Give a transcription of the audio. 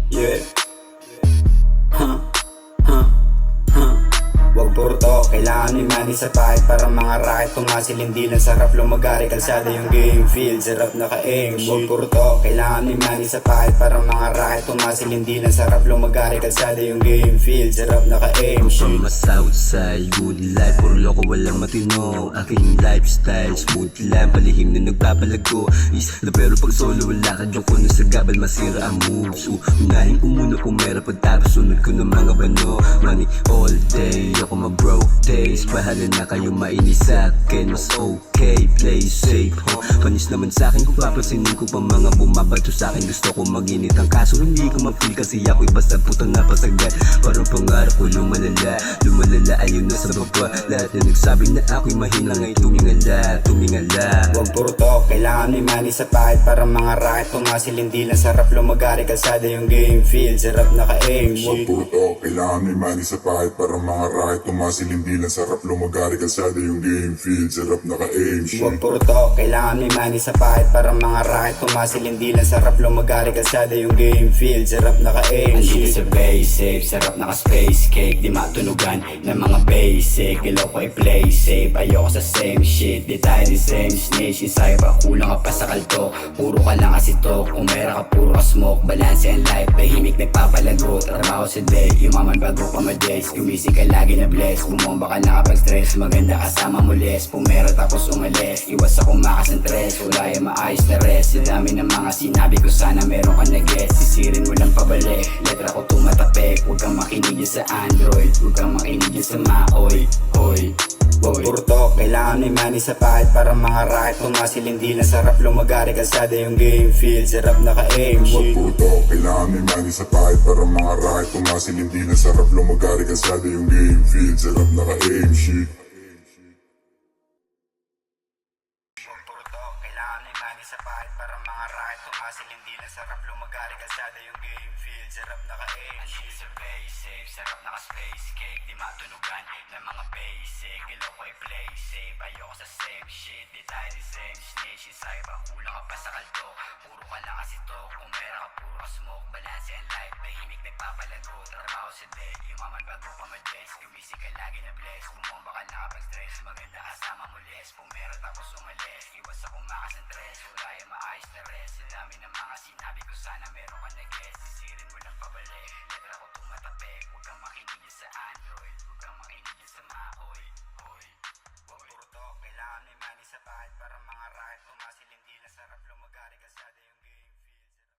Yeah. Huh. Huh. Huh. Wag purto, kailangan may money sa pahit. Para mga racket tumasil, hindi lang sarap lumagari. Kalsada yung game field, sarap naka-aim. Wag purto, kailangan may money sa pahit. Para mga racket tumasil, hindi lang sarap lumagari. Kalsada yung game field, sarap naka-aim. From a Southside, good life, puro loko walang matino. Aking lifestyle, smooth lang, palihim na nagbabalago. Is na pero pag solo wala ka dyan, kuno sa gabal masira ang moves. Unahin ko muna kung meron pagtapos, sunod ko ng mga bano. Money all day, ako ma-broke days. Bahala na kayo mainis sa'kin, mas okay, play safe ho. Panis naman sa'kin kung papansinin ko pa mga bumabato sa'kin. Gusto ko maginit ang kaso, hindi ko ma-feel kasi ako'y basta putang napasagat. Parang pangarap ko lumalala, ayun na sa baba. Lahat na nagsabi na ako'y mahina ngay tumingala. Wag purto, kailangan may money sa pahit. Para mga racket tumasil, hindi lang sarap lumagari. Kalsada yung game field, sarap naka-aim. Wag purto, kailangan may money sa pahit. Para mga racket tumasil, hindi lang sarap lumagari. Kalsada yung game field, sarap naka-aim. Wag purto, kailangan may money sa pahit. Para mga racket tumasil, hindi lang sarap lumagari. Kalsada yung game field, sarap naka-aim. Andito sa basic, sarap naka-space cake. Di matunugan ng mga basic. Ilaw ko i-play safe, ayoko sa same shit. Di tayo di same snitch, insaya pa kulang ka pa sa kalto. Puro ka lang kasi talk, kung mera ka puro ka smoke. Balance and life, tahimik nagpapalago. Trabaho sa day, yumaman bago pa ma-days. Gumising ka lagi na bless, bumomba ka na kapag stress. Maganda kasama mo less, pumera tapos umalis. Iwas ako makasentres, wala yung maayos na rest. Sa dami ng mga sinabi ko, sana meron ka na guess. Sisirin mo lang pabalik, letra ko tumatapik. Huwag kang makinig dyan sa Android, huwag kang makinig dyan sa Maoy. Wag purto, kailangan may money sa pahit. Para mga racket tumasil, hindi lang sarap lumagari. Kalsada yung game field, sarap naka-aim. Wag purto, kailangan may money sa pahit. Para mga racket tumasil, hindi lang sarap lumagari. Kalsada yung game field, sarap naka-aim. Shit. Wag purto, kailangan may money sa pahit. Para mga racket tumasil, hindi lang sarap lumagari. Kalsada yung game field, sarap naka-aim. Andito sa basic, sarap naka-space cake. Di matunugan ng mga basic. Ilaw ko i-play safe, ayoko sa same shit. Di tayo di same snitch, insaya pa kulang ka pa sa kalto. Puro ka lang kasi talk, kung mera ka puro ka smoke. Balance and life, tahimik nagpapalago. Trabaho sa day, yumaman bago pa ma-days. Gumising ka lagi na bless, bumomba ka na kapag stress. Maganda kasama mo less, pumera tapos umalis. Iwas ako makasentres, wala yung maayos na rest. Sa dami ng mga sinabi ko, sana meron ka na guess. Sisirin mo lang pabalik,